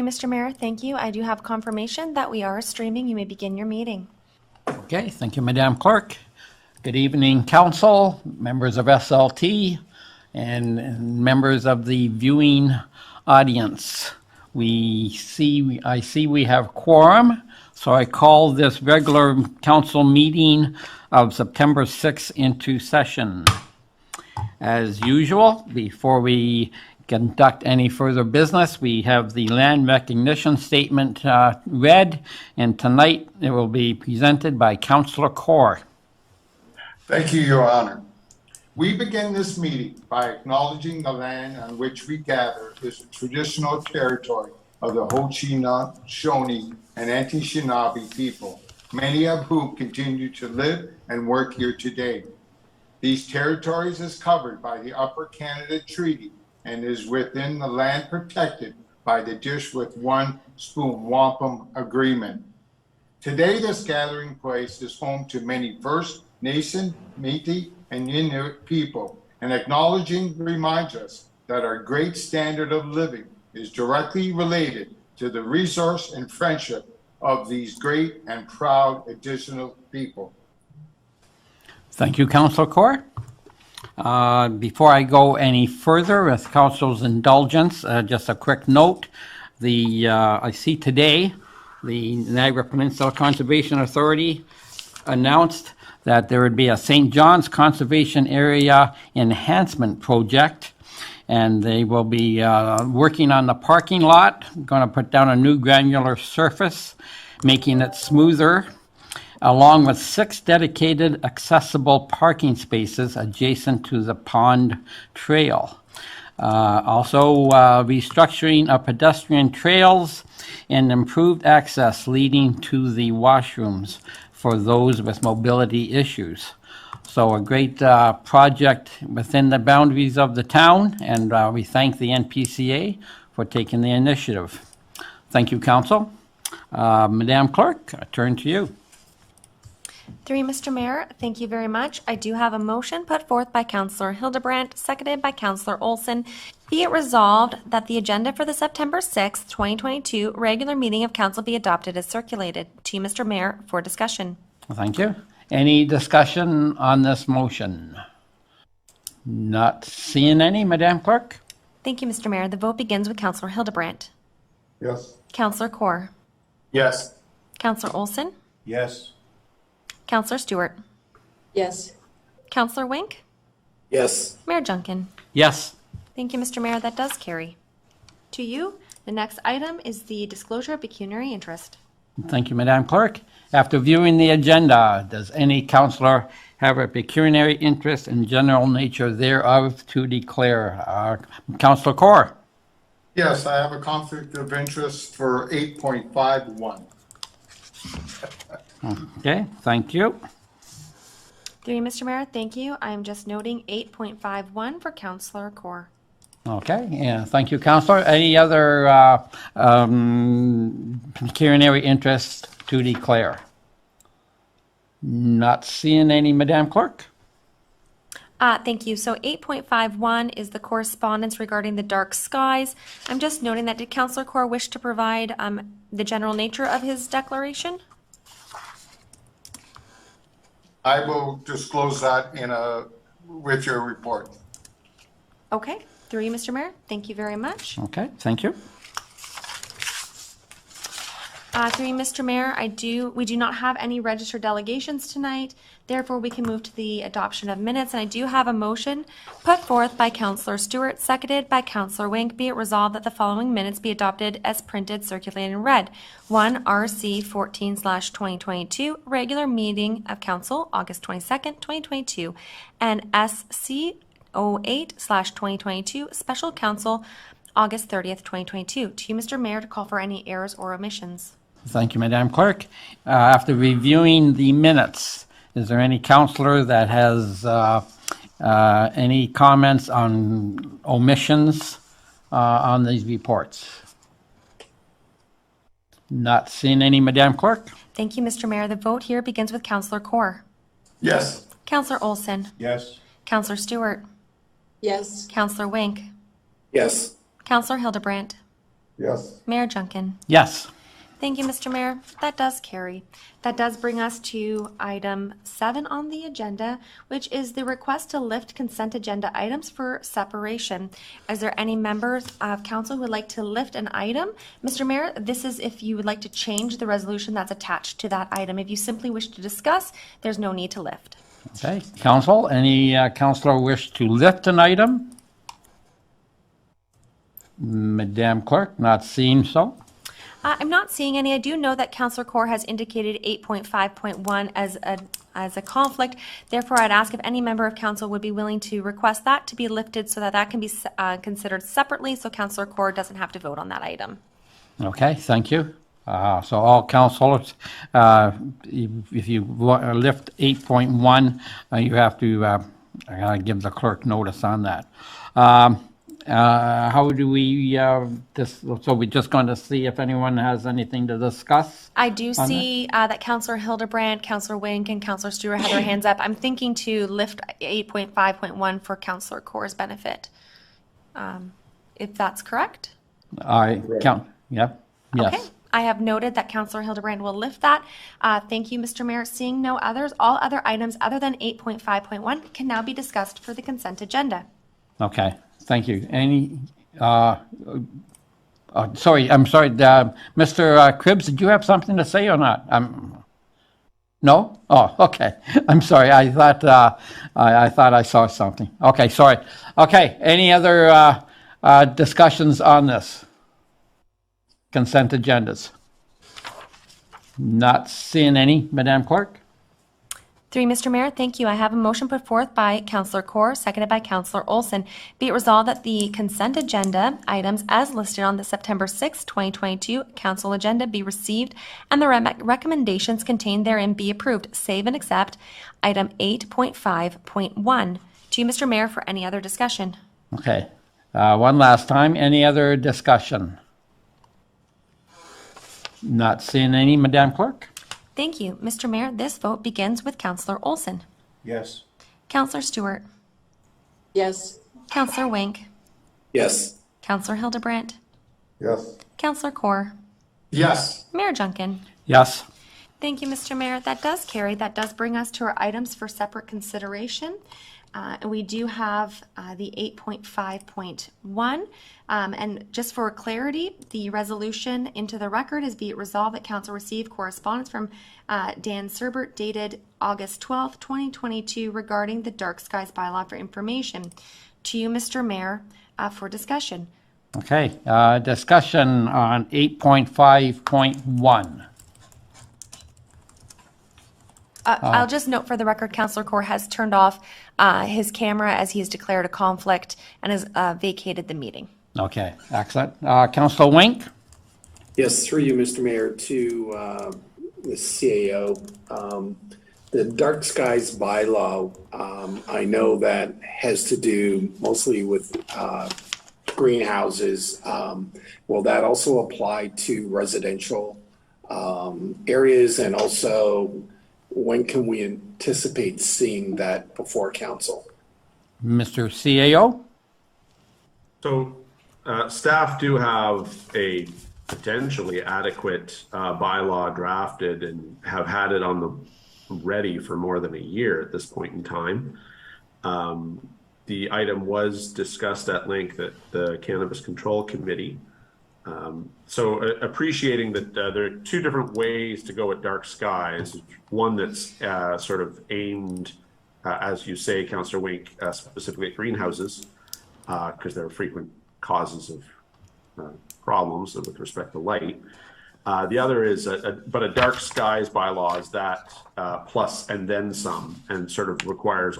Mr. Mayor, thank you. I do have confirmation that we are streaming. You may begin your meeting. Okay, thank you, Madam Clerk. Good evening, Council, members of SLT, and members of the viewing audience. I see we have quorum, so I call this regular council meeting of September 6th into session. As usual, before we conduct any further business, we have the land recognition statement read, and tonight it will be presented by Councillor Corr. Thank you, Your Honor. We begin this meeting by acknowledging the land on which we gather is the traditional territory of the Haudenosaunee and Anishinaabe people, many of whom continue to live and work here today. These territories is covered by the Upper Canada Treaty and is within the land protected by the Dish with One Spoon Wampum Agreement. Today, this gathering place is home to many First Nation, Métis, and Inuit people, and acknowledging reminds us that our great standard of living is directly related to the resource and friendship of these great and proud additional people. Thank you, Councillor Corr. Before I go any further, with Council's indulgence, just a quick note. I see today the Niagara Peninsula Conservation Authority announced that there would be a St. John's Conservation Area Enhancement Project, and they will be working on the parking lot, going to put down a new granular surface, making it smoother, along with 6 dedicated accessible parking spaces adjacent to the pond trail. Also restructuring of pedestrian trails and improved access leading to the washrooms for those with mobility issues. So a great project within the boundaries of the town, and we thank the NPCA for taking the initiative. Thank you, Council. Madam Clerk, I turn to you. Mr. Mayor, thank you very much. I do have a motion put forth by Councillor Hildebrandt, seconded by Councillor Olson. Be it resolved that the agenda for the September 6th, 2022 regular meeting of council be adopted as circulated. To you, Mr. Mayor, for discussion. Thank you. Any discussion on this motion? Not seeing any, Madam Clerk? Thank you, Mr. Mayor. The vote begins with Councillor Hildebrandt. Yes. Councillor Corr. Yes. Councillor Olson. Yes. Councillor Stewart. Yes. Councillor Wink. Yes. Mayor Junkin. Yes. Thank you, Mr. Mayor. That does carry. To you, the next item is the disclosure of pecuniary interest. Thank you, Madam Clerk. After viewing the agenda, does any councillor have a pecuniary interest in general nature thereof to declare? Councillor Corr. Yes, I have a conflict of interest for 8.51. Okay, thank you. Through you, Mr. Mayor, thank you. I'm just noting 8.51 for Councillor Corr. Okay, yeah, thank you, Councillor. Any other pecuniary interest to declare? Not seeing any, Madam Clerk. Thank you. So 8.51 is the correspondence regarding the dark skies. I'm just noting that did Councillor Corr wish to provide the general nature of his declaration? I will disclose that with your report. Okay. Through you, Mr. Mayor. Thank you very much. Okay, thank you. Through you, Mr. Mayor, we do not have any registered delegations tonight. Therefore, we can move to the adoption of minutes. And I do have a motion put forth by Councillor Stewart, seconded by Councillor Wink. Be it resolved that the following minutes be adopted as printed, circulated, and read. 1, RC 14/2022, regular meeting of council, August 22nd, 2022. And SC 08/2022, special council, August 30th, 2022. To you, Mr. Mayor, to call for any errors or omissions. Thank you, Madam Clerk. After reviewing the minutes, is there any councillor that has any comments on omissions on these reports? Not seeing any, Madam Clerk? Thank you, Mr. Mayor. The vote here begins with Councillor Kaur. Yes. Councillor Olson. Yes. Councillor Stewart. Yes. Councillor Wink. Yes. Councillor Hildebrandt. Yes. Mayor Junkin. Yes. Thank you, Mr. Mayor. That does carry. That does bring us to item 7 on the agenda, which is the request to lift consent agenda items for separation. Is there any members of council who would like to lift an item? Mr. Mayor, this is if you would like to change the resolution that's attached to that item. If you simply wish to discuss, there's no need to lift. Okay. Council, any councillor wish to lift an item? Madam Clerk, not seeing so. I'm not seeing any. I do know that Councillor Kaur has indicated 8.5.1 as a conflict. Therefore, I'd ask if any member of council would be willing to request that to be lifted so that that can be considered separately, so Councillor Kaur doesn't have to vote on that item. Okay, thank you. So all councillors, if you lift 8.1, you have to give the clerk notice on that. How do we, so we're just going to see if anyone has anything to discuss? I do see that Councillor Hildebrandt, Councillor Wink, and Councillor Stewart have their hands up. I'm thinking to lift 8.5.1 for Councillor Kaur's benefit. If that's correct? I count, yep, Okay. yes. I have noted that Councillor Hildebrandt will lift that. Thank you, Mr. Mayor. Seeing no others, all other items other than 8.5.1 can now be discussed for the consent agenda. Okay, thank you. Any, sorry, I'm sorry, Mr. Cribbs, did you have something to say or not? No? Oh, okay. I'm sorry. I thought I saw something. Okay, sorry. Okay, any other discussions on this? Consent agendas? Not seeing any, Madam Clerk? Through you, Mr. Mayor, thank you. I have a motion put forth by Councillor Kaur, seconded by Councillor Olson. Be it resolved that the consent agenda items as listed on the September 6, 2022 council agenda be received and the recommendations contained therein be approved, save and accept item 8.5.1. To you, Mr. Mayor, for any other discussion. Okay. One last time, any other discussion? Not seeing any, Madam Clerk? Thank you. Mr. Mayor, this vote begins with Councillor Olson. Yes. Councillor Stewart. Yes. Councillor Wink. Yes. Councillor Hildebrandt. Yes. Councillor Kaur. Yes. Mayor Junkin. Yes. Thank you, Mr. Mayor. That does carry. That does bring us to our items for separate consideration. And we do have the 8.5.1. And just for clarity, the resolution into the record is be it resolved that council received correspondence from Dan Serbert dated August 12th, 2022 regarding the dark skies bylaw for information. To you, Mr. Mayor, for discussion. Okay, discussion on 8.5.1. I'll just note for the record, Councillor Kaur has turned off his camera as he has declared a conflict and has vacated the meeting. Okay, excellent. Councillor Wink? Yes, through you, Mr. Mayor, to the CAO. The dark skies bylaw, I know that has to do mostly with greenhouses. Will that also apply to residential areas? And also, when can we anticipate seeing that before council? Mr. CAO? So staff do have a potentially adequate bylaw drafted and have had it on the ready for more than a year at this point in time. The item was discussed at length at the Cannabis Control Committee. Appreciating that there are two different ways to go at dark skies. One that's sort of aimed, as you say, Councillor Wink, specifically at greenhouses, because there are frequent causes of problems with respect to light. The other is, but a dark skies bylaw is that plus and then some, and sort of requires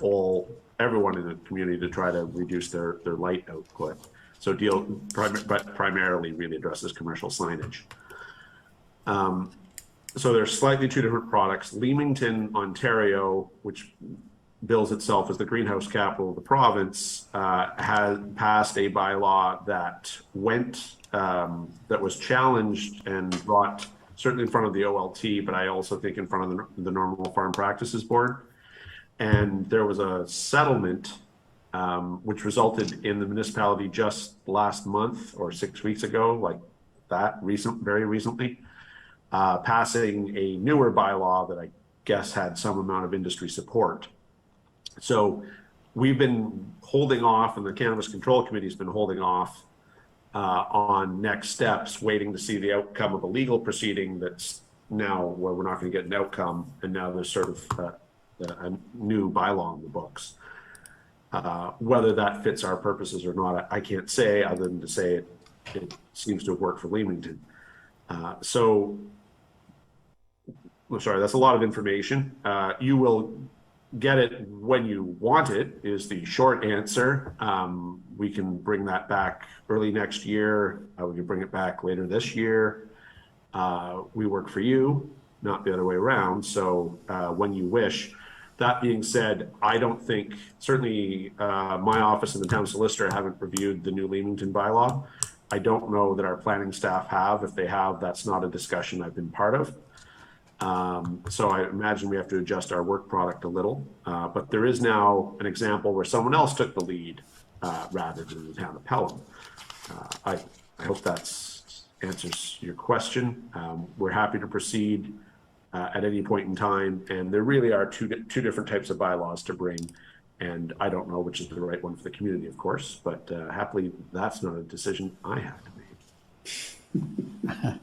everyone in the community to try to reduce their light output. So but primarily really addresses commercial signage. So there's slightly two different products. Leamington, Ontario, which bills itself as the greenhouse capital of the province, has passed a bylaw that that was challenged and brought certainly in front of the OLT, but I also think in front of the Normal Farm Practices Board. And there was a settlement which resulted in the municipality just last month or 6 weeks ago, like that, very recently, passing a newer bylaw that I guess had some amount of industry support. So we've been holding off, and the Cannabis Control Committee has been holding off on next steps, waiting to see the outcome of a legal proceeding that's now where we're not going to get an outcome, and now there's sort of a new bylaw in the books. Whether that fits our purposes or not, I can't say, other than to say it seems to have worked for Leamington. So, I'm sorry, that's a lot of information. You will get it when you want it, is the short answer. We can bring that back early next year. We can bring it back later this year. We work for you, not the other way around. So when you wish. That being said, I don't think, certainly my office and the town solicitor haven't reviewed the new Leamington bylaw. I don't know that our planning staff have. If they have, that's not a discussion I've been part of. So I imagine we have to adjust our work product a little. But there is now an example where someone else took the lead rather than the town of Pelham. I hope that answers your question. We're happy to proceed at any point in time, and there really are two different types of bylaws to bring, and I don't know which is the right one for the community, of course, but happily that's not a decision I have to make.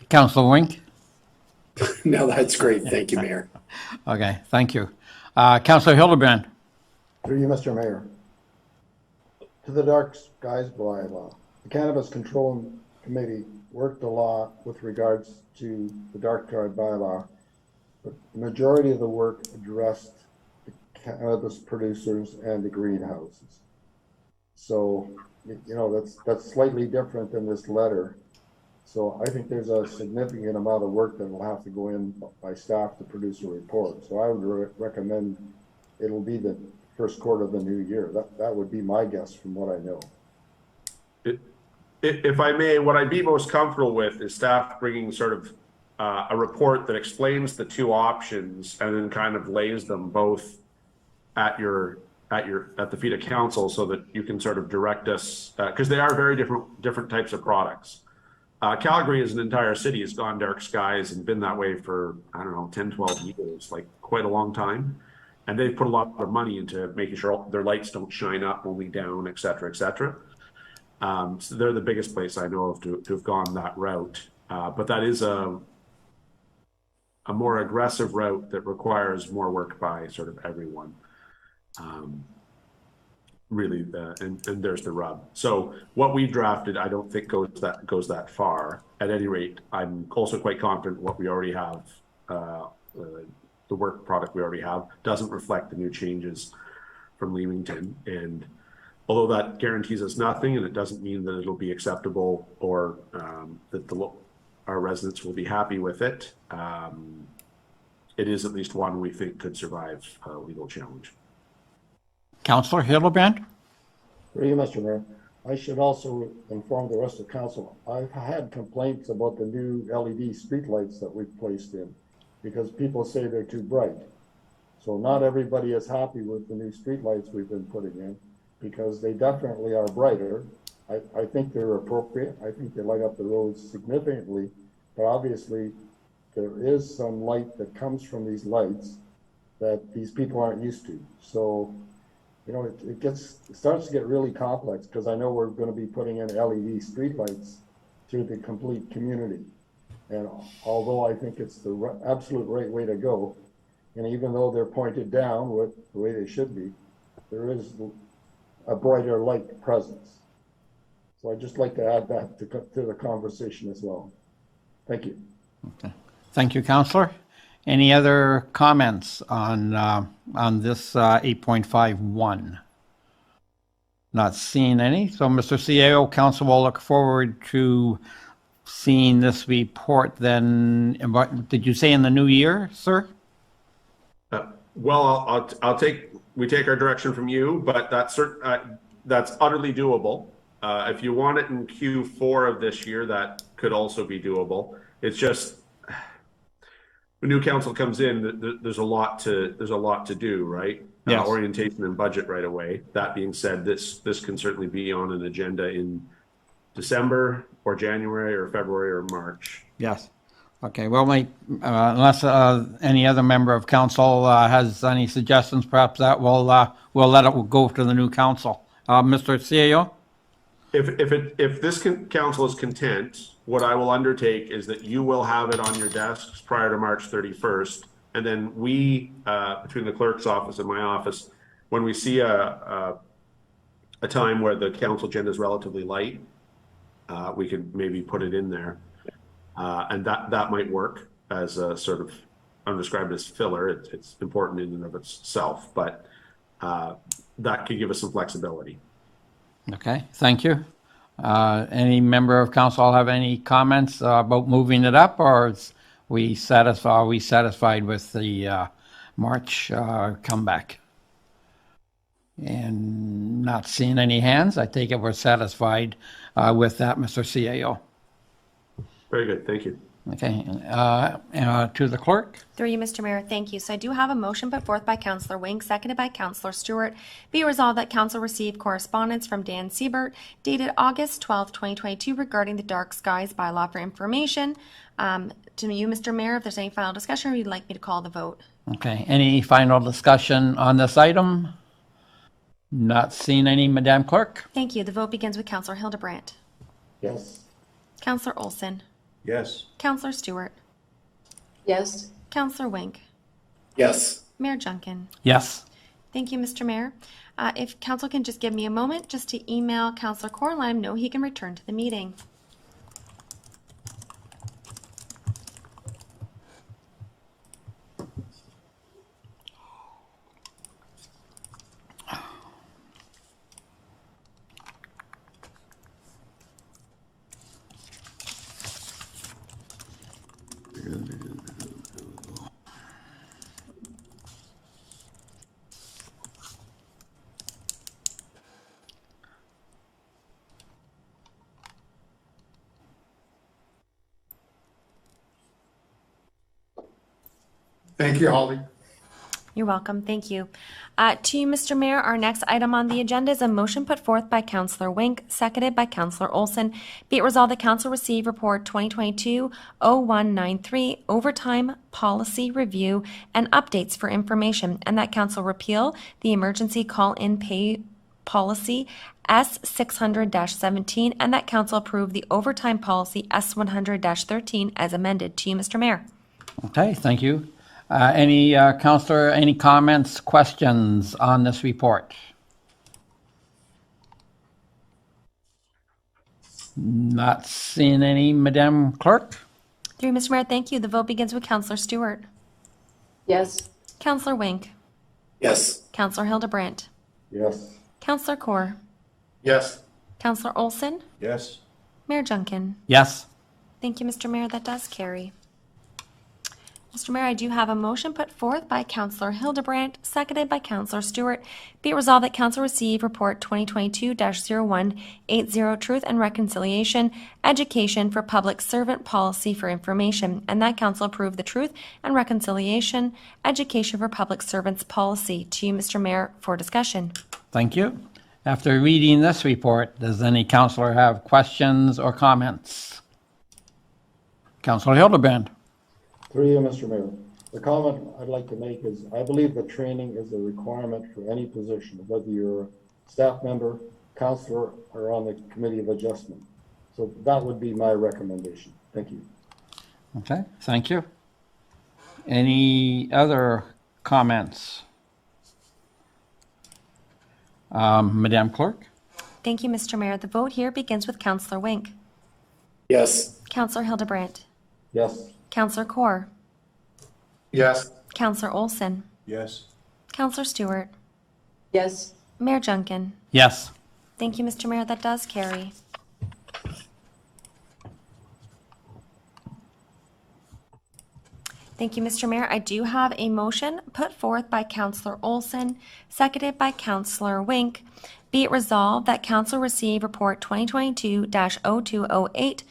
Councillor Wink? No, that's great. Thank you, Mayor. Okay, thank you. Councillor Hildebrand? Through you, Mr. Mayor. To the dark skies bylaw, the Cannabis Control Committee worked a lot with regards to the dark sky bylaw, but the majority of the work addressed the cannabis producers and the greenhouses. So, you know, that's slightly different than this letter. So I think there's a significant amount of work that will have to go in by staff to produce a report. So I would recommend it'll be the first quarter of the new year. That would be my guess from what I know. If I may, what I'd be most comfortable with is staff bringing sort of a report that explains the two options and then kind of lays them both at the feet of council, so that you can sort of direct us, because they are very different types of products. Calgary as an entire city has gone dark skies and been that way for, I don't know, 10, 12 years, like quite a long time. And they've put a lot of money into making sure their lights don't shine up, only down, et cetera, et cetera. So they're the biggest place I know of to have gone that route. But that is a more aggressive route that requires more work by sort of everyone. Really, and there's the rub. So what we drafted, I don't think goes that far. At any rate, I'm also quite confident what we already have, the work product we already have, doesn't reflect the new changes from Leamington. And although that guarantees us nothing, and it doesn't mean that it'll be acceptable or that our residents will be happy with it, it is at least one we think could survive a legal challenge. Councillor Hildebrand? Through you, Mr. Mayor. I should also inform the rest of council. I've had complaints about the new LED streetlights that we've placed in because people say they're too bright. So not everybody is happy with the new streetlights we've been putting in because they definitely are brighter. I think they're appropriate. I think they light up the roads significantly, but obviously there is some light that comes from these lights that these people aren't used to. So, you know, it starts to get really complex because I know we're going to be putting in LED streetlights through the complete community. And although I think it's the absolute right way to go, and even though they're pointed down with the way they should be, there is a brighter light presence. So I'd just like to add that to the conversation as well. Thank you. Okay. Thank you, Councillor. Any other comments on this 8.51? Not seeing any. So, Mr. CAO, Council will look forward to seeing this report then. Did you say in the new year, sir? Well, we take our direction from you, but that's utterly doable. If you want it in Q4 of this year, that could also be doable. It's just when new council comes in, there's a lot to do, right? Yes. Orientation and budget right away. That being said, this can certainly be on an agenda in December or January or February or March. Yes. Okay, well, unless any other member of council has any suggestions, perhaps that we'll let it go to the new council. Mr. CAO? If this council is content, what I will undertake is that you will have it on your desks prior to March 31st. And then we, between the clerk's office and my office, when we see a time where the council agenda is relatively light, we could maybe put it in there. And that might work as a sort of, I'm described as filler. It's important in and of itself, but that could give us some flexibility. Okay, thank you. Any member of council have any comments about moving it up, or are we satisfied with the March comeback? And not seeing any hands, I take it we're satisfied with that, Mr. CAO. Very good, thank you. Okay, to the clerk. Through you, Mr. Mayor, thank you. So I do have a motion put forth by Councillor Wink, seconded by Councillor Stewart. Be it resolved that council received correspondence from Dan Siebert dated August 12, 2022 regarding the dark skies bylaw for information. To you, Mr. Mayor, if there's any final discussion, or you'd like me to call the vote. Okay, any final discussion on this item? Not seeing any, Madam Clerk? Thank you. The vote begins with Councillor Hildebrandt. Yes. Councillor Olson. Yes. Councillor Stewart. yes, Councillor Wink. Yes. Mayor Junkin. Yes. Thank you, Mr. Mayor. If council can just give me a moment just to email Councillor Core and let him know he can return to the meeting. Thank you, Holly. You're welcome. Thank you. To you, Mr. Mayor, our next item on the agenda is a motion put forth by Councillor Wink, seconded by Councillor Olson. Be it resolved that council receive report 2022-0193, overtime policy review and updates for information, and that council repeal the emergency call-in pay policy S600-17, and that council approve the overtime policy S100-13 as amended. To you, Mr. Mayor. Okay, thank you. Any councillor, any comments, questions on this report? Not seeing any, Madam Clerk? Through you, Mr. Mayor, thank you. The vote begins with Councillor Stewart. yes, Councillor Wink. Yes. Councillor Hildebrandt. Yes. Councillor Core. Yes. Councillor Olson. Yes. Mayor Junkin. Yes. Thank you, Mr. Mayor. That does carry. Mr. Mayor, I do have a motion put forth by Councillor Hildebrandt, seconded by Councillor Stewart. Be it resolved that council receive report 2022-0180, Truth and Reconciliation, Education for Public Servant Policy for Information, and that council approve the Truth and Reconciliation, Education for Public Servants Policy. To you, Mr. Mayor, for discussion. Thank you. After reading this report, does any councillor have questions or comments? Councillor Hildebrand. Through you, Mr. Mayor. The comment I'd like to make is I believe that training is a requirement for any position, whether you're a staff member, counselor, or on the Committee of Adjustment. So that would be my recommendation. Thank you. Okay, thank you. Any other comments? Madam Clerk? Thank you, Mr. Mayor. The vote here begins with Counselor Wink, Yes. Counselor Hildebrandt, Yes. Counselor Kaur, Yes. Counselor Olson, Yes. Counselor Stewart, yes, Mayor Junkin. Yes. Thank you, Mr. Mayor. That does carry. Thank you, Mr. Mayor. I do have a motion put forth by Counselor Olson, seconded by Counselor Wink. Be it resolved that Council receive Report 2022-0208,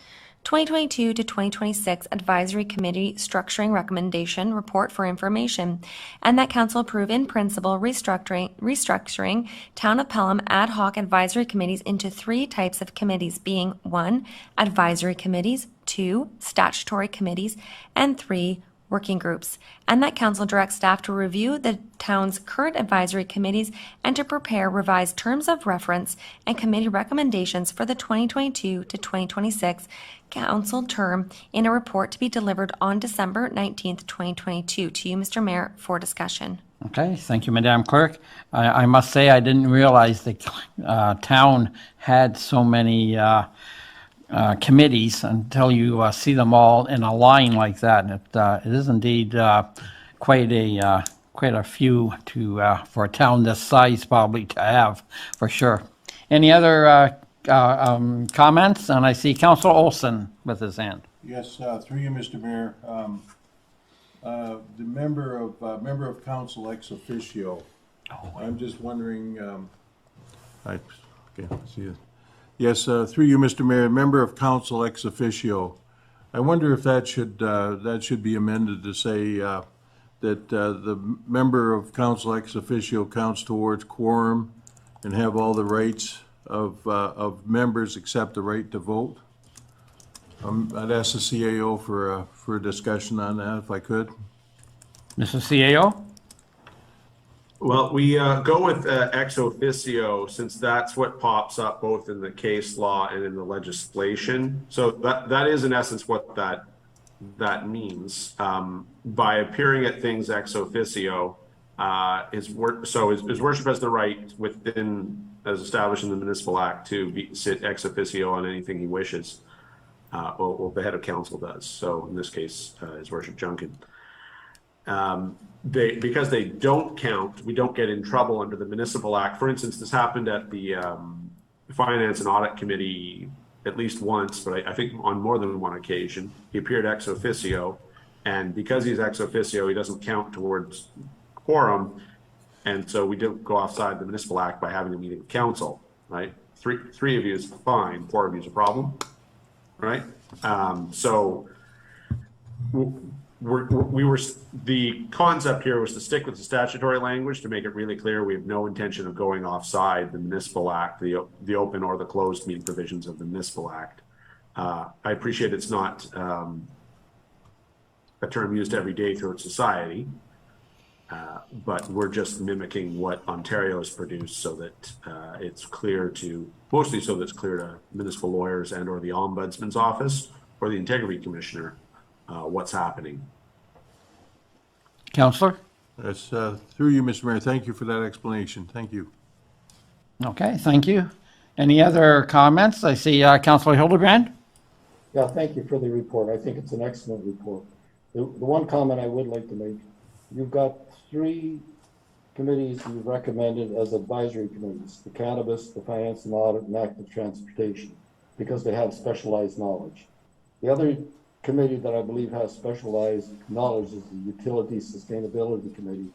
2022 to 2026 Advisory Committee Structuring Recommendation Report for information, and that Council approve in principle restructuring Town of Pelham ad hoc advisory committees into 3 types of committees, being 1, advisory committees, 2, statutory committees, and 3, working groups, and that council directs staff to review the town's current advisory committees and to prepare revised terms of reference and committee recommendations for the 2022 to 2026 council term in a report to be delivered on December 19th, 2022. To you, Mr. Mayor, for discussion. Okay, thank you, Madam Clerk. I must say I didn't realize the town had so many committees until you see them all in a line like that. It is indeed quite a few for a town this size probably to have, for sure. Any other comments? And I see Councilor Olson with his hand. Yes, through you, Mr. Mayor. The member of council ex officio. I'm just wondering, okay, see it. Yes, through you, Mr. Mayor, member of council ex officio. I wonder if that should be amended to say that the member of council ex officio counts towards quorum and have all the rights of members except the right to vote. I'd ask the CAO for a discussion on that if I could. Mr. CAO? Well, we go with ex officio since that's what pops up both in the case law and in the legislation. So that is in essence what that means. By appearing at things ex officio, his worship has the right within, as established in the Municipal Act, to sit ex officio on anything he wishes, or the head of council does. So in this case, his worship Junkin. Because they don't count, we don't get in trouble under the Municipal Act. For instance, this happened at the Finance and Audit Committee at least once, but I think on more than one occasion. He appeared ex officio, and because he's ex officio, he doesn't count towards quorum, and so we don't go offside the Municipal Act by having a meeting of council, right? Three of you is fine, 4 of you is a problem, right? So the concept here was to stick with the statutory language to make it really clear we have no intention of going offside the Municipal Act, the open or the closed meeting provisions of the Municipal Act. I appreciate it's not a term used every day throughout society, but we're just mimicking what Ontario has produced so that it's clear to, mostly so that it's clear to municipal lawyers and or the Ombudsman's office or the Integrity Commissioner what's happening. Councillor? That's through you, Mr. Mayor. Thank you for that explanation. Thank you. Okay, thank you. Any other comments? I see Councillor Hildebrand. Yeah, thank you for the report. I think it's an excellent report. The one comment I would like to make, you've got 3 committees you've recommended as advisory committees: the Cannabis, the Finance and Audit, and Active Transportation, because they have specialized knowledge. The other committee that I believe has specialized knowledge is the Utility Sustainability Committee,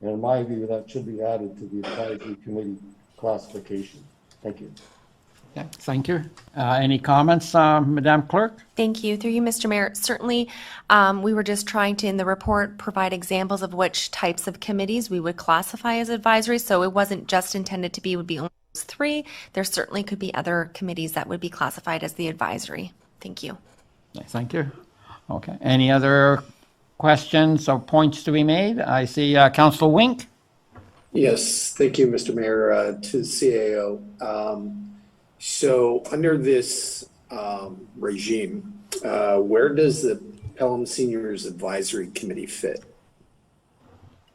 and in my view, that should be added to the advisory committee classification. Thank you. Okay, thank you. Any comments, Madam Clerk? Thank you. Through you, Mr. Mayor. Certainly, we were just trying to, in the report, provide examples of which types of committees we would classify as advisory. So it wasn't just intended to be, would be only those 3. There certainly could be other committees that would be classified as the advisory. Thank you. Thank you. Okay, any other questions or points to be made? I see Councillor Wink. Yes, thank you, Mr. Mayor, to the CAO. So under this regime, where does the Pelham Seniors Advisory Committee fit?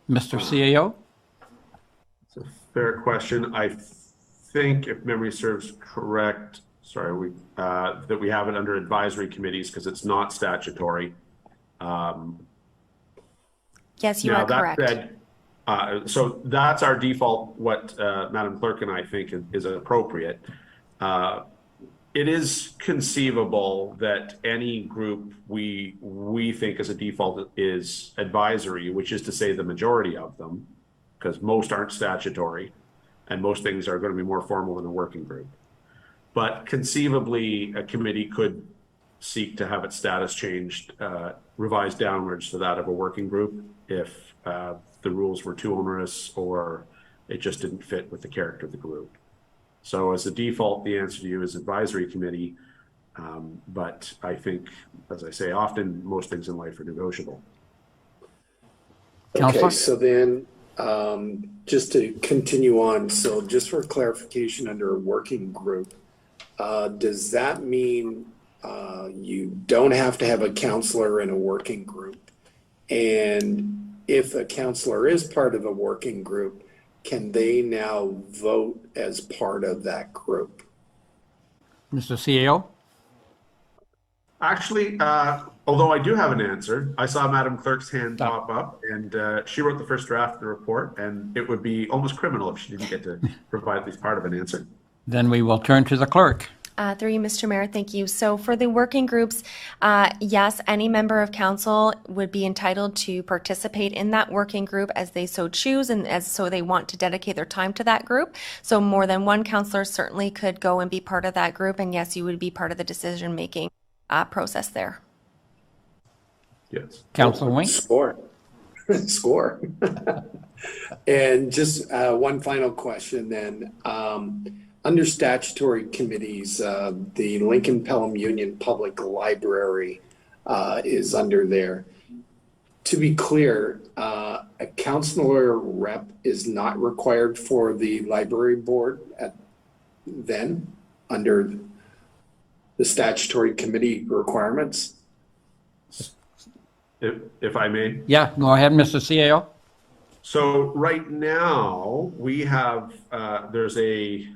Mr. CAO? It's a fair question. I think, if memory serves correct, that we have it under advisory committees because it's not statutory. Yes, you Now, are that correct. said, so that's our default, what Madam Clerk and I think is appropriate. It is conceivable that any group we think as a default is advisory, which is to say the majority of them, because most aren't statutory and most things are going to be more formal than a working group. But conceivably, a committee could seek to have its status changed, revised downwards to that of a working group if the rules were too onerous or it just didn't fit with the character of the group. So as a default, the answer to you is advisory committee. But I think, as I say, often most things in life are negotiable. Counselor? Okay, so then just to continue on, so just for clarification under a working group, does that mean you don't have to have a counselor in a working group? And if a counselor is part of a working group, can they now vote as part of that group? Mr. CAO? Actually, although I do have an answer, I saw Madam Clerk's hand pop up, and she wrote the first draft of the report, and it would be almost criminal if she didn't get to provide at least part of an answer. Then we will turn to the clerk. Through you, Mr. Mayor, thank you. So for the working groups, yes, any member of council would be entitled to participate in that working group as they so choose and as so they want to dedicate their time to that group. So more than one councillor certainly could go and be part of that group, and yes, you would be part of the decision-making process there. Yes. Councilor Wink? Score. Score. And just one final question then. Under statutory committees, the Lincoln Pelham Union Public Library is under there. To be clear, a counselor rep is not required for the library board under the statutory committee requirements? If I may. Yeah, go ahead, Mr. CAO. So right now we have, there's a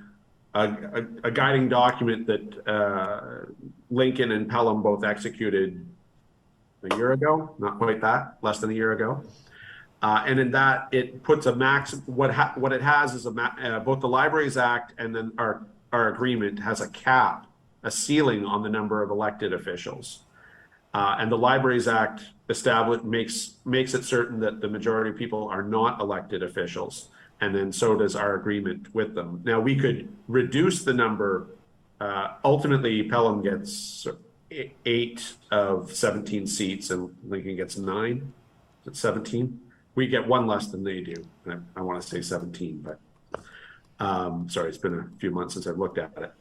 guiding document that Lincoln and Pelham both executed a year ago, not quite that, less than a year ago. And in that, it puts a max, what it has is both the Libraries Act and then our agreement has a cap, a ceiling on the number of elected officials. And the Libraries Act makes it certain that the majority of people are not elected officials. And then so does our agreement with them. Now, we could reduce the number. Ultimately, Pelham gets 8 of 17 seats and Lincoln gets 9. Is it 17? We get 1 less than they do. I want to say 17, but sorry, it's been a few months since I've looked at it.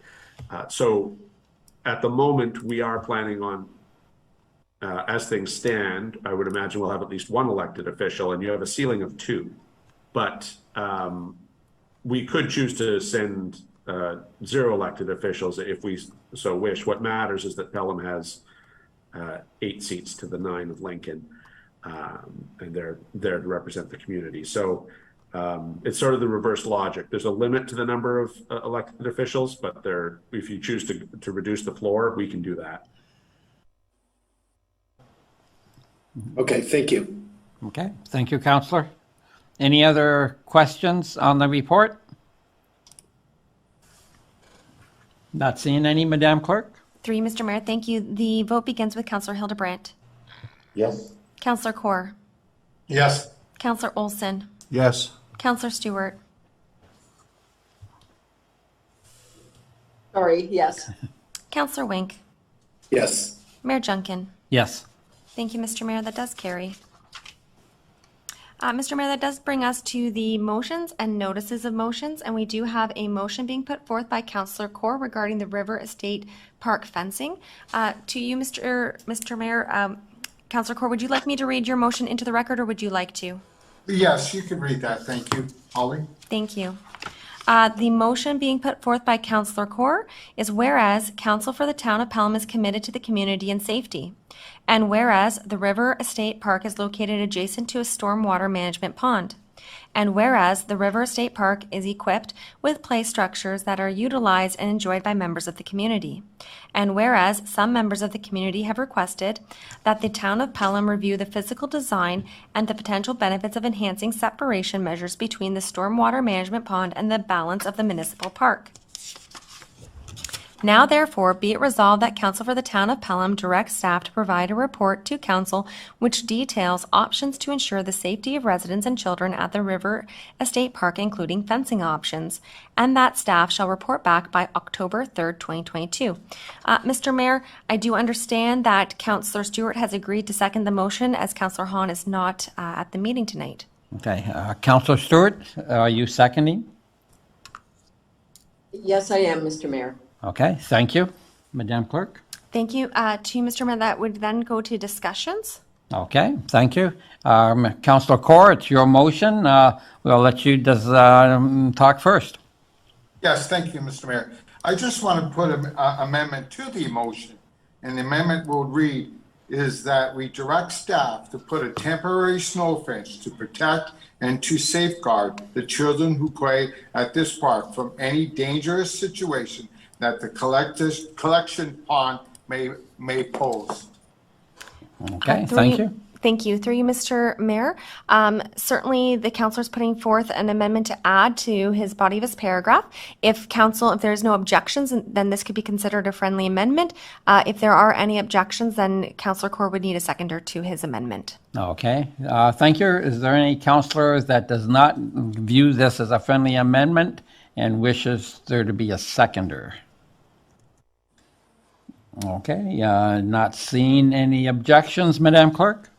So at the moment, we are planning on, as things stand, I would imagine we'll have at least 1 elected official, and you have a ceiling of 2. But we could choose to send 0 elected officials if we so wish. What matters is that Pelham has 8 seats to the 9 of Lincoln, and they're there to represent the community. So it's sort of the reverse logic. There's a limit to the number of elected officials, but if you choose to reduce the floor, we can do that. Okay, thank you. Okay, thank you, Councillor. Any other questions on the report? Not seeing any, Madam Clerk? Through you, Mr. Mayor, thank you. The vote begins with Councillor Hildebrandt. Yes. Councillor Kaur. Yes. Councillor Olson. Yes. Councillor Stewart. Sorry, yes. Councillor Wink. Yes. Mayor Junkin. Yes. Thank you, Mr. Mayor. That does carry. Mr. Mayor, that does bring us to the motions and notices of motions, and we do have a motion being put forth by Councillor Kaur regarding the River Estate Park fencing. To you, Mr. Mayor, Councillor Kaur, would you like me to read your motion into the record, or would you like to? Yes, you can read that. Thank you, Holly. Thank you. The motion being put forth by Councillor Kaur is whereas Council for the Town of Pelham is committed to the community and safety, and whereas the River Estate Park is located adjacent to a stormwater management pond, and whereas the River Estate Park is equipped with play structures that are utilized and enjoyed by members of the community, and whereas some members of the community have requested that the Town of Pelham review the physical design and the potential benefits of enhancing separation measures between the stormwater management pond and the balance of the municipal park. Now therefore be it resolved that Council for the Town of Pelham directs staff to provide a report to Council which details options to ensure the safety of residents and children at the River Estate Park, including fencing options, and that staff shall report back by October 3rd, 2022. Mr. Mayor, I do understand that Councillor Stewart has agreed to second the motion as Councillor Hahn is not at the meeting tonight. Okay, Councillor Stewart, are you seconding? Yes, I am, Mr. Mayor. Okay, thank you. Madam Clerk? Thank you. To you, Mr. Mayor, that would then go to discussions. Okay, thank you. Councillor Kaur, it's your motion. We'll let you talk first. Yes, thank you, Mr. Mayor. I just want to put an amendment to the motion, and the amendment will read is that we direct staff to put a temporary snow fence to protect and to safeguard the children who play at this park from any dangerous situation that the collection pond may pose. Okay, thank you. Thank you. Through you, Mr. Mayor. Certainly, the councillor is putting forth an amendment to add to his body of his paragraph. If there's no objections, then this could be considered a friendly amendment. If there are any objections, then Councillor Kaur would need a seconder to his amendment. Okay, thank you. Is there any councillor that does not view this as a friendly amendment and wishes there to be a seconder? Okay, not seeing any objections, Madam Clerk?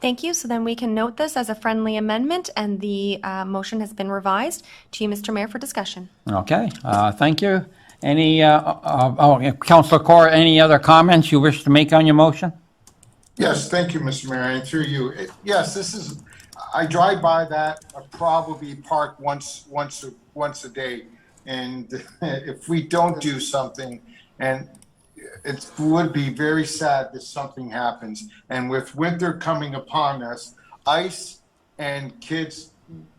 Thank you. So then we can note this as a friendly amendment, and the motion has been revised. To you, Mr. Mayor, for discussion. Okay, thank you. Any, Councillor Kaur, any other comments you wish to make on your motion? Yes, thank you, Mr. Mayor, and through you. Yes, I drive by that probably park once a day, and if we don't do something, and it would be very sad if something happens. And with winter coming upon us, ice and kids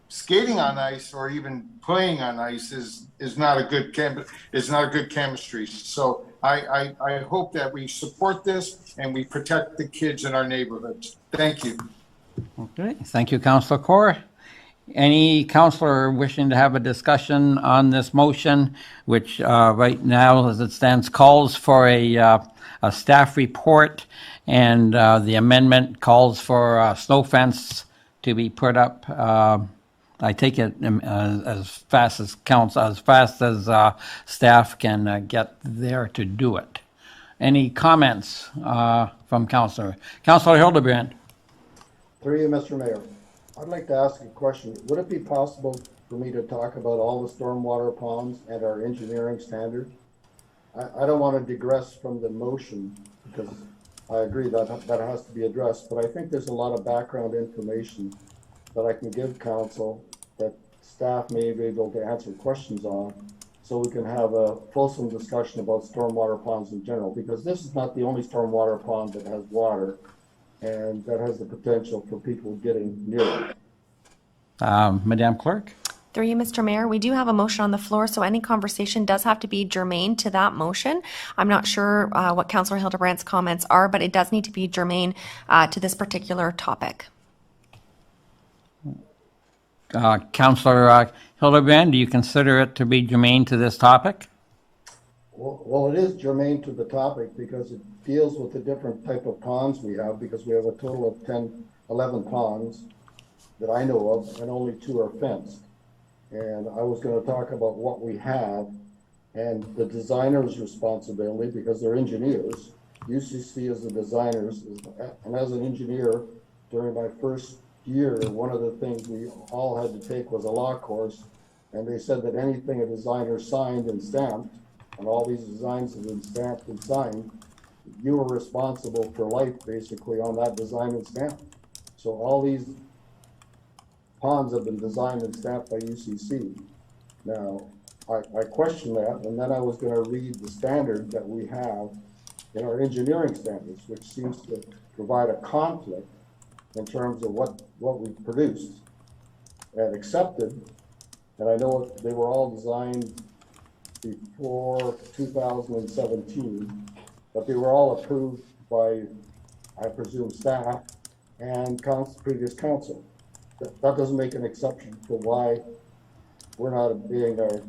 skating on ice or even playing on ice is not a good chemistry. So I hope that we support this and we protect the kids in our neighborhoods. Thank you. Okay, thank you, Councillor Kaur. Any councillor wishing to have a discussion on this motion, which right now, as it stands, calls for a staff report, and the amendment calls for a snow fence to be put up. I take it as fast as staff can get there to do it. Any comments from councillor? Councillor Hildebrand. Through you, Mr. Mayor. I'd like to ask a question. Would it be possible for me to talk about all the stormwater ponds and our engineering standards? I don't want to digress from the motion because I agree that has to be addressed, but I think there's a lot of background information that I can give council that staff may be able to answer questions on, so we can have a fulsome discussion about stormwater ponds in general, because this is not the only stormwater pond that has water and that has the potential for people getting near it. Madam Clerk? Through you, Mr. Mayor, we do have a motion on the floor, so any conversation does have to be germane to that motion. I'm not sure what Councillor Hildebrandt's comments are, but it does need to be germane to this particular topic. Councillor Hildebrand, do you consider it to be germane to this topic? Well, it is germane to the topic because it deals with the different type of ponds we have, because we have a total of 11 ponds that I know of, and only 2 are fenced. And I was going to talk about what we have and the designer's responsibility, because they're engineers. UCC is the designers, and as an engineer, during my first year, one of the things we all had to take was a law course, and they said that anything a designer signed and stamped, and all these designs have been stamped and signed, you were responsible for life basically on that design and stamp. So all these ponds have been designed and stamped by UCC. Now, I questioned that, and then I was gonna read the standard that we have in our engineering standards, which seems to provide a conflict in terms of what we produced and accepted. And I know they were all designed before 2017, but they were all approved by, I presume, staff and previous council. That doesn't make an exception for why we're not obeying our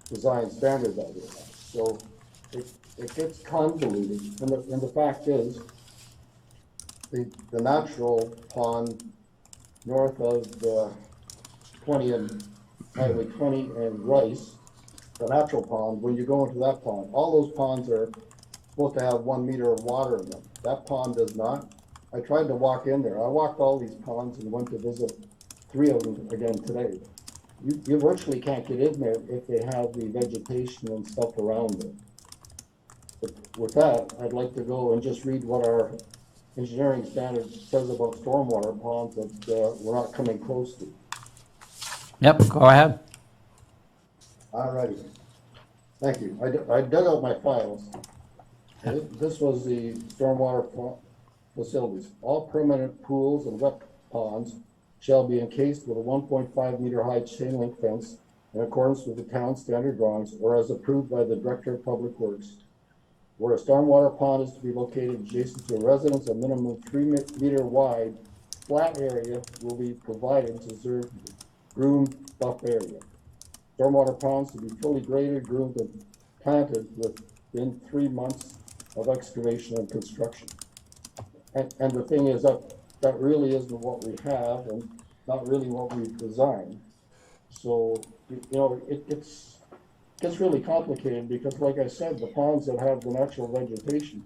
design standard that we have. So it gets convoluted, and the fact is, the natural pond north of 20 and Highway 20 and Rice, the natural pond, when you go into that pond, all those ponds are supposed to have 1 meter of water in them. That pond does not. I tried to walk in there. I walked all these ponds and went to visit 3 of them again today. You virtually can't get in there if they have the vegetation and stuff around them. But with that, I'd like to go and just read what our engineering standard says about stormwater ponds that we're not coming close to. Yep, go ahead. All righty. Thank you. I dug out my files. This was the stormwater facilities. All permanent pools and wet ponds shall be encased with a 1.5 meter high chain link fence in accordance with the town standard drawings or as approved by the Director of Public Works. Where a stormwater pond is to be located adjacent to a residence, a minimum 3 meter wide flat area will be provided to serve groomed buff area. Stormwater ponds to be fully graded, groomed, and planted within 3 months of excavation and construction. And the thing is that really isn't what we have and not really what we've designed. So, you know, it gets really complicated because, like I said, the ponds that have the natural vegetation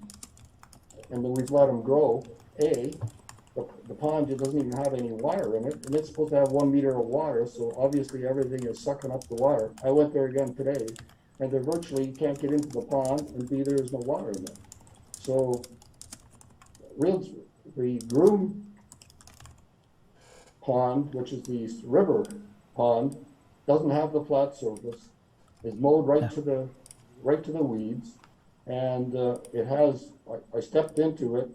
and then we've let them grow, the pond doesn't even have any water in it, and it's supposed to have 1 meter of water, so obviously everything is sucking up the water. I went there again today, and they virtually can't get into the pond, and B, there is no water in it. So, the Groom Pond, which is the river pond, doesn't have the flat surface, is mowed right to the weeds, and it has. I stepped into it,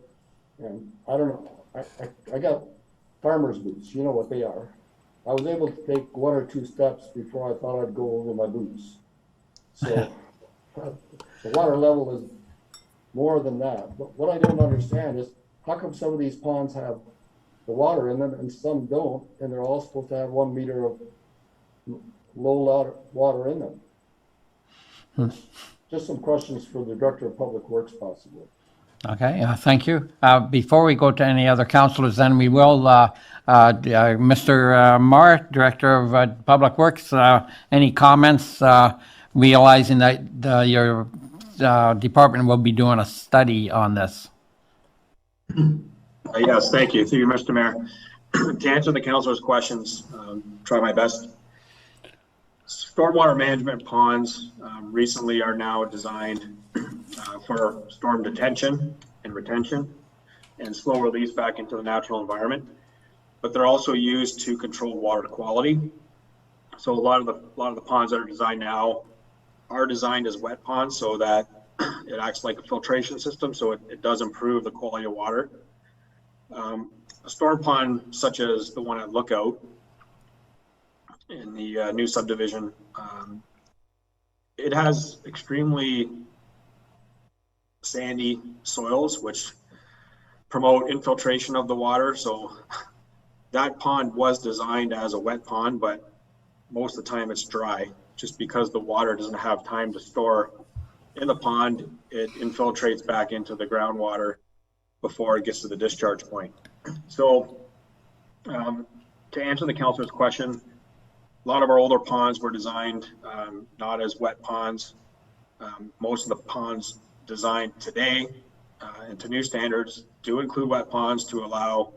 and I don't know. I got farmer's boots. You know what they are. I was able to take 1 or 2 steps before I thought I'd go over my boots. So the water level is more than that. But what I don't understand is how come some of these ponds have the water in them and some don't, and they're all supposed to have 1 meter of low water in them? Just some questions for the Director of Public Works, possibly. Okay, thank you. Before we go to any other councillors, then we will, Mr. Marr, Director of Public Works, any comments, realizing that your department will be doing a study on this? Yes, thank you. Through you, Mr. Mayor. To answer the councilor's questions, try my best. Stormwater management ponds recently are now designed for storm detention and retention and slow release back into the natural environment, but they're also used to control water quality. So a lot of the ponds that are designed now are designed as wet ponds so that it acts like a filtration system, so it does improve the quality of water. A storm pond such as the one at Lookout in the new subdivision, it has extremely sandy soils which promote infiltration of the water. So that pond was designed as a wet pond, but most of the time it's dry just because the water doesn't have time to store in the pond. It infiltrates back into the groundwater before it gets to the discharge point. So to answer the councilor's question, a lot of our older ponds were designed not as wet ponds. Most of the ponds designed today and to new standards do include wet ponds to allow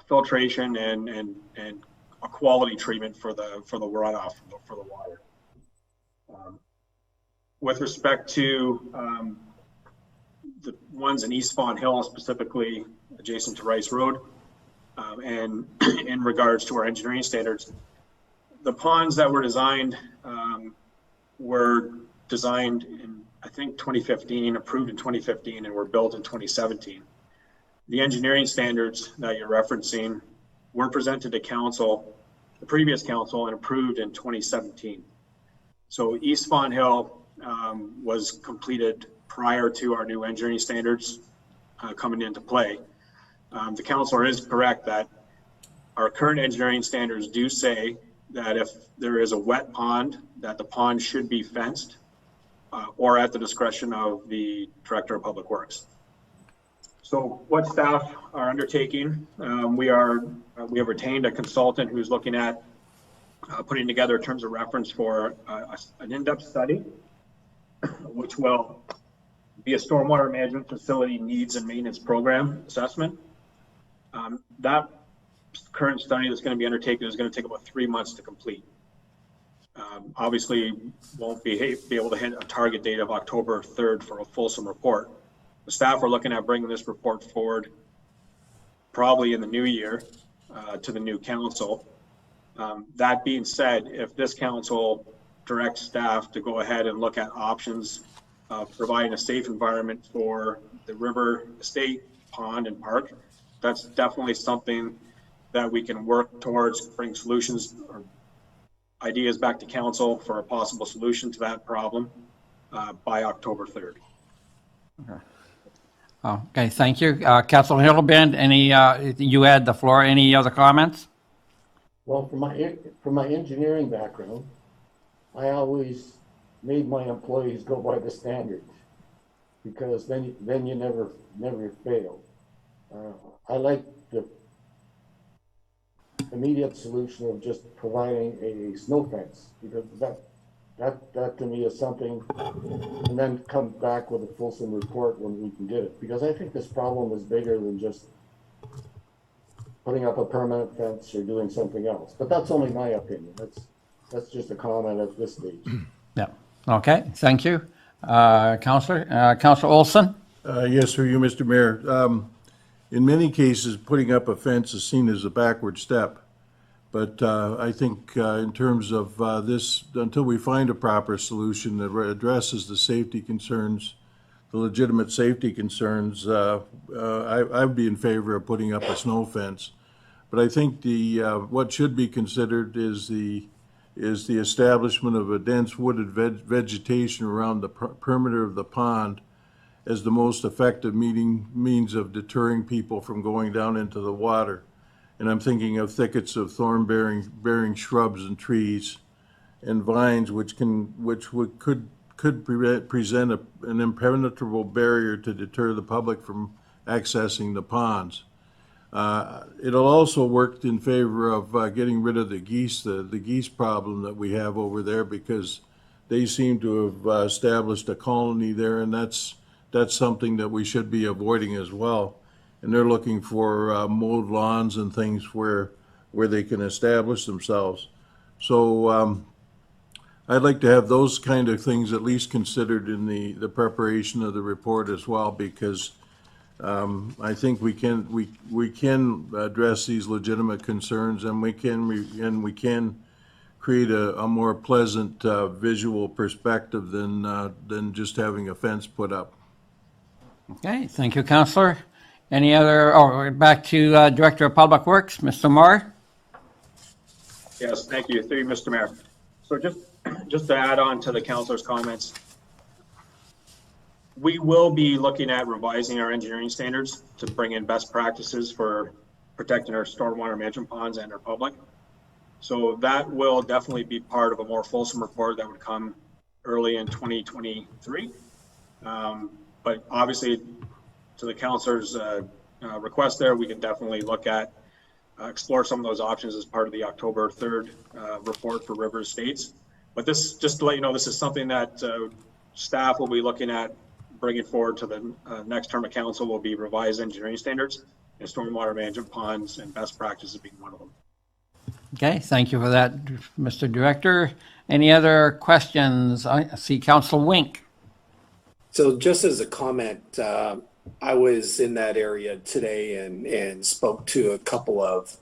filtration and a quality treatment for the runoff for the water. With respect to the ones in East Fawn Hill, specifically adjacent to Rice Road, and in regards to our engineering standards, the ponds that were designed were designed in, I think, 2015, approved in 2015, and were built in 2017. The engineering standards that you're referencing were presented to council, the previous council, and approved in 2017. So East Fawn Hill was completed prior to our new engineering standards coming into play. The councilor is correct that our current engineering standards do say that if there is a wet pond, that the pond should be fenced or at the discretion of the Director of Public Works. So what staff are undertaking, we have retained a consultant who's looking at putting together terms of reference for an in-depth study, which will be a stormwater management facility needs and maintenance program assessment. That current study that's going to be undertaken is going to take about 3 months to complete. Obviously, won't be able to hit a target date of October 3rd for a fulsome report. The staff are looking at bringing this report forward probably in the new year to the new council. That being said, if this council directs staff to go ahead and look at options of providing a safe environment for the river, estate, pond, and park, that's definitely something that we can work towards, bring solutions or ideas back to council for a possible solution to that problem by October 3rd. Okay, thank you. Councilor Hildebrand, you had the floor. Any other comments? Well, from my engineering background, I always made my employees go by the standards, because then you never fail. I like the immediate solution of just providing a snow fence, because that to me is something, and then come back with a fulsome report when we can get it, because I think this problem is bigger than just putting up a permanent fence or doing something else. But that's only my opinion. That's just a comment at this stage. Yeah. Okay, thank you. Councilor Olson? Yes, through you, Mr. Mayor. In many cases, putting up a fence is seen as a backward step. But I think in terms of this, until we find a proper solution that addresses the safety concerns, the legitimate safety concerns, I would be in favor of putting up a snow fence. But I think what should be considered is the establishment of a dense wooded vegetation around the perimeter of the pond as the most effective means of deterring people from going down into the water. And I'm thinking of thickets of thorn-bearing shrubs and trees and vines, which could present an impenetrable barrier to deter the public from accessing the ponds. It'll also work in favor of getting rid of the geese problem that we have over there, because they seem to have established a colony there, and that's something that we should be avoiding as well. And they're looking for mowed lawns and things where they can establish themselves. So I'd like to have those kind of things at least considered in the preparation of the report as well, because I think we can address these legitimate concerns, and we can create a more pleasant visual perspective than just having a fence put up. Okay, thank you, Councilor. Any other, back to Director of Public Works, Mr. Moore? Yes, thank you. Through you, Mr. Mayor. So just to add on to the councilor's comments, we will be looking at revising our engineering standards to bring in best practices for protecting our stormwater management ponds and our public. So that will definitely be part of a more fulsome report that would come early in 2023. But obviously, to the councilor's request there, we can definitely look at, explore some of those options as part of the October 3rd report for river estates. But this, just to let you know, this is something that staff will be looking at bringing forward to the next term of council. Will be revised engineering standards and stormwater management ponds and best practices being one of them. Okay, thank you for that, Mr. Director. Any other questions? I see Councilor Wink. So just as a comment, I was in that area today and spoke to a couple of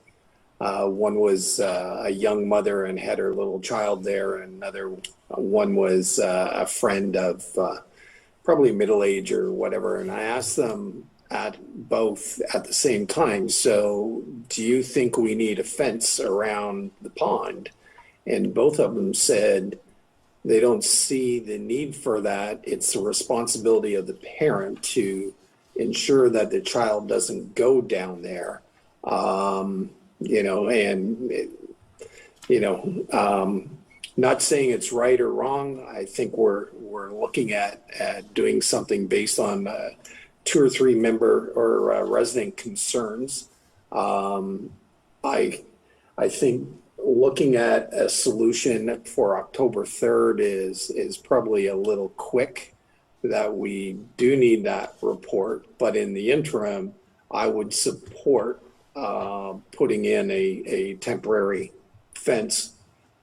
One was a young mother and had her little child there, and another one was a friend of probably middle age or whatever. And I asked them at both at the same time, so do you think we need a fence around the pond? And both of them said they don't see the need for that. It's the responsibility of the parent to ensure that the child doesn't go down there. Not saying it's right or wrong. I think we're looking at doing something based on 2 or 3 member or resident concerns. I think looking at a solution for October 3rd is probably a little quick, that we do need that report. But in the interim, I would support putting in a temporary fence,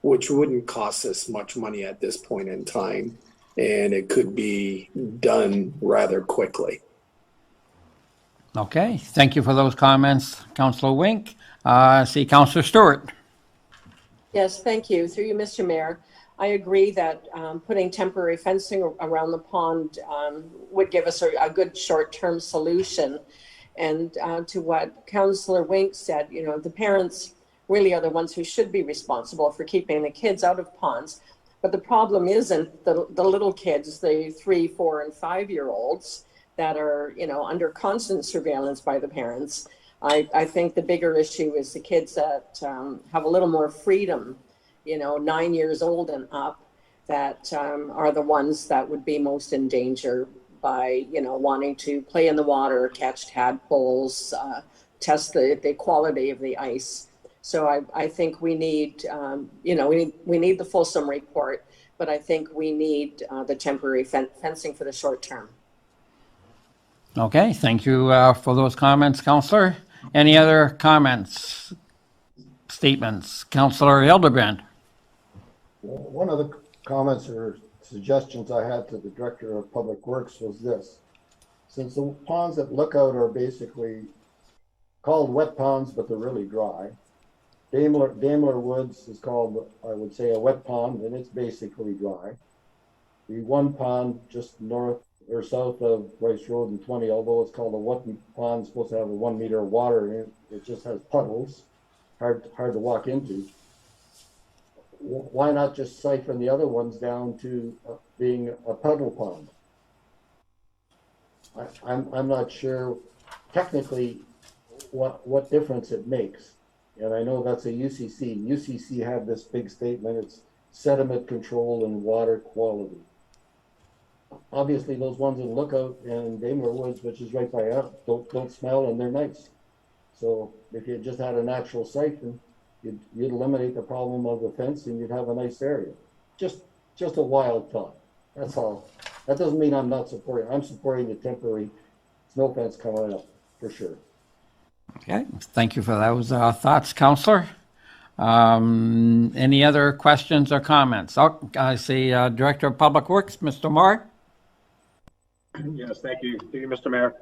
which wouldn't cost us much money at this point in time, and it could be done rather quickly. Okay, thank you for those comments, Councillor Wink. See Councillor Stewart. Yes, thank you. Through you, Mr. Mayor. I agree that putting temporary fencing around the pond would give us a good short-term solution. And to what Councillor Wink said, the parents really are the ones who should be responsible for keeping the kids out of ponds. But the problem isn't the little kids, the 3, 4, and 5-year-olds that are, under constant surveillance by the parents. I think the bigger issue is the kids that have a little more freedom, 9 years old and up, that are the ones that would be most in danger by, wanting to play in the water, catch tadpoles, test the quality of the ice. So I think we need, we need the fulsome report, but I think we need the temporary fencing for the short term. Okay, thank you for those comments, Councillor. Any other comments, statements? Councillor Hildebrand. One of the comments or suggestions I had to the Director of Public Works was this. Since the ponds at Lookout are basically called wet ponds, but they're really dry. Daimler Woods is called, I would say, a wet pond, and it's basically dry. The one pond just north or south of Rice Road and 20, although it's called a wet pond, supposed to have a 1 meter of water in it. It just has puddles, hard to walk into. Why not just siphon the other ones down to being a puddle pond? I'm not sure technically what difference it makes. And I know that's a UCC. UCC had this big statement, it's sediment control and water quality. Obviously those ones in Lookout and Daimler Woods, which is right by us, don't smell and they're nice. So if you just had a natural siphon, you'd eliminate the problem of the fence and you'd have a nice area. Just a wild thought. That's all. That doesn't mean I'm not supporting. I'm supporting the temporary snow fence coming up for sure. Okay, thank you for those thoughts, Councillor. Any other questions or comments? Oh, I see Director of Public Works, Mr. Moore. Yes, thank you, Mr. Mayor.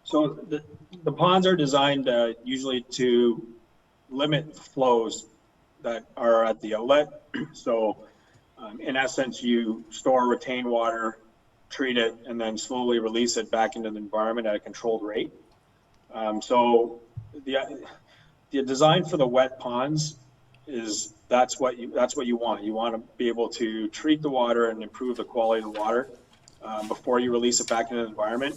So the ponds are designed usually to limit flows that are at the outlet. So in essence, you store, retain water, treat it, and then slowly release it back into the environment at a controlled rate. So the design for the wet ponds is that's what you want. You want to be able to treat the water and improve the quality of the water before you release it back into the environment.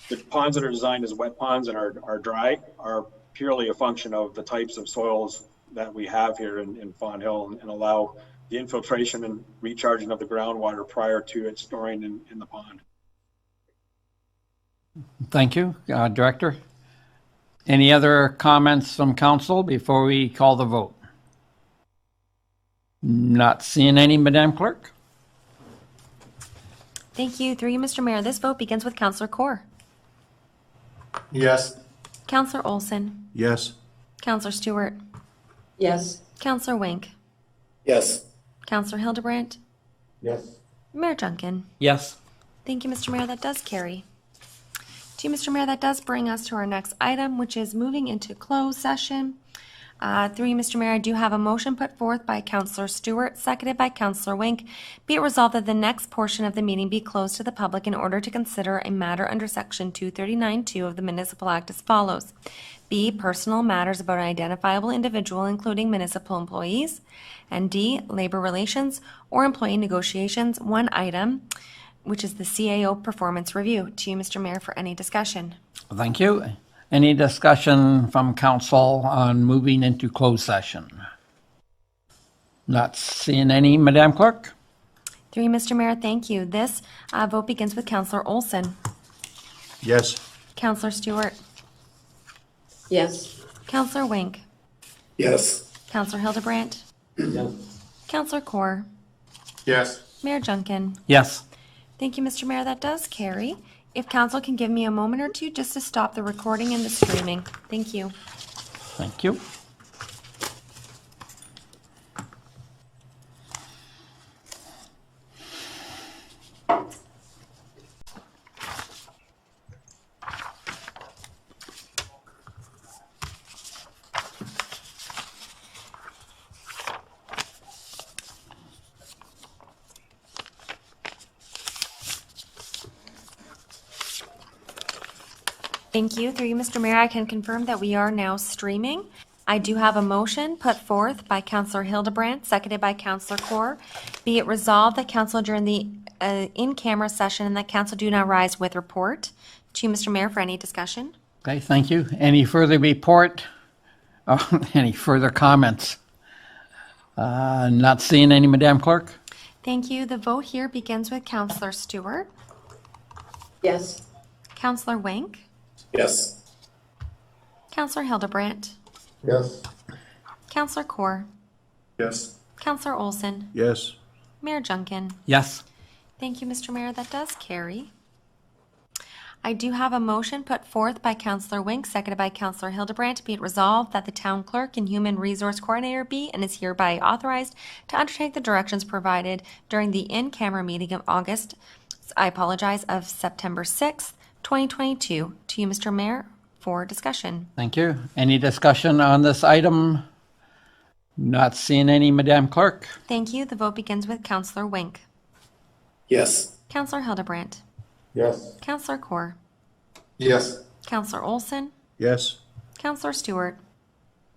The ponds that are designed as wet ponds and are dry are purely a function of the types of soils that we have here in Fawn Hill, and allow the infiltration and recharging of the groundwater prior to it storing in the pond. Thank you, Director. Any other comments from council before we call the vote? Not seeing any, Madam Clerk. Thank you. Through you, Mr. Mayor. This vote begins with Councillor Kaur. Yes. Councillor Olson. Yes. Councillor Stewart. Yes. Councillor Wink. Yes. Councillor Hildebrand. Yes. Mayor Duncan. Yes. Thank you, Mr. Mayor. That does carry. To you, Mr. Mayor, that does bring us to our next item, which is moving into closed session. Through you, Mr. Mayor, I do have a motion put forth by Councillor Stewart, seconded by Councillor Wink. Be it resolved that the next portion of the meeting be closed to the public in order to consider a matter under Section 239(2) of the Municipal Act as follows. B, personal matters about an identifiable individual, including municipal employees. And D, labor relations or employee negotiations, one item, which is the CAO performance review. To you, Mr. Mayor, for any discussion. Thank you. Any discussion from council on moving into closed session? Not seeing any, Madam Clerk? Through you, Mr. Mayor, thank you. This vote begins with Councillor Olson, Yes. Councillor Stewart, Yes. Councillor Wink, Yes. Councillor Hildebrandt, Councillor Kaur, Yes. Mayor Junkin. Yes. Thank you, Mr. Mayor. That does carry. If council can give me a moment or two just to stop the recording and the streaming. Thank you. Thank you. Thank you. Through you, Mr. Mayor, I can confirm that we are now streaming. I do have a motion put forth by Councillor Hildebrandt, seconded by Councillor Kaur. Be it resolved that council during the in-camera session and that council do not rise with report. To you, Mr. Mayor, for any discussion. Okay, thank you. Any further report? Any further comments? Not seeing any, Madam Clerk? Thank you. The vote here begins with Councillor Stewart, Yes. Councillor Wink, Yes. Councillor Hildebrandt, Yes. Councillor Kaur, Yes. Councillor Olson, Yes. Mayor Junkin. Yes. Thank you, Mr. Mayor. That does carry. I do have a motion put forth by Councillor Wink, seconded by Councillor Hildebrandt. Be it resolved that the Town Clerk and Human Resource Coordinator be and is hereby authorized to undertake the directions provided during the in-camera meeting of of September 6th, 2022. To you, Mr. Mayor, for discussion. Thank you. Any discussion on this item? Not seeing any, Madam Clerk? Thank you. The vote begins with Councillor Wink, Yes. Councillor Hildebrandt, Yes. Councillor Kaur, Yes. Councillor Olson, Yes. Councillor Stewart,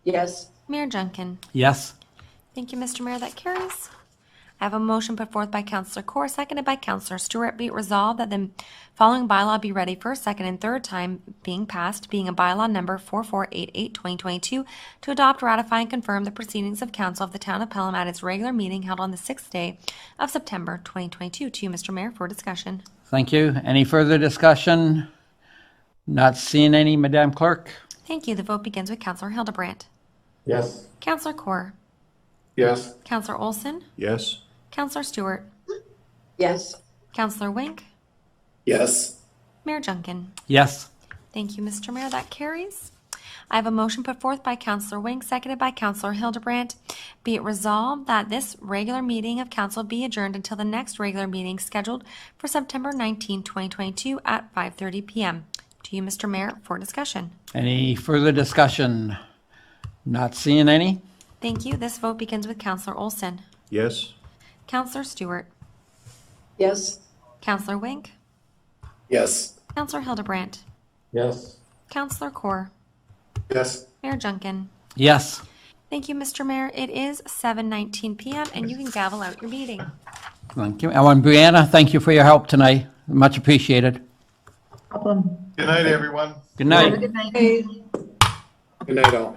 Yes. Mayor Junkin. Yes. Thank you, Mr. Mayor. That carries. I have a motion put forth by Councillor Kaur, seconded by Councillor Stewart. Be it resolved that the following bylaw be ready first, second, and third time being passed, being a bylaw number 4488/2022, to adopt, ratify, and confirm the proceedings of Council of the Town of Pelham at its regular meeting held on the 6th day of September 2022. To you, Mr. Mayor, for discussion. Thank you. Any further discussion? Not seeing any, Madam Clerk? Thank you. The vote begins with Councillor Hildebrandt, Yes. Councillor Kaur, Yes. Councillor Olson, Yes. Councillor Stewart, Yes. Councillor Wink, Yes. Mayor Junkin. Yes. Thank you, Mr. Mayor. That carries. I have a motion put forth by Councillor Wink, seconded by Councillor Hildebrandt. Be it resolved that this regular meeting of council be adjourned until the next regular meeting scheduled for September 19, 2022 at 5:30 p.m. To you, Mr. Mayor, for discussion. Any further discussion? Not seeing any? Thank you. This vote begins with Councillor Olson, Yes. Councillor Stewart, Yes. Councillor Wink, Yes. Councillor Hildebrandt, Yes. Councillor Kaur, Yes. Mayor Junkin. Yes. Thank you, Mr. Mayor. It is 7:19 p.m. and you can gavel out your meeting. Thank you. And Brianna, thank you for your help tonight. Much appreciated. Good night, everyone. Good night. Good night, all.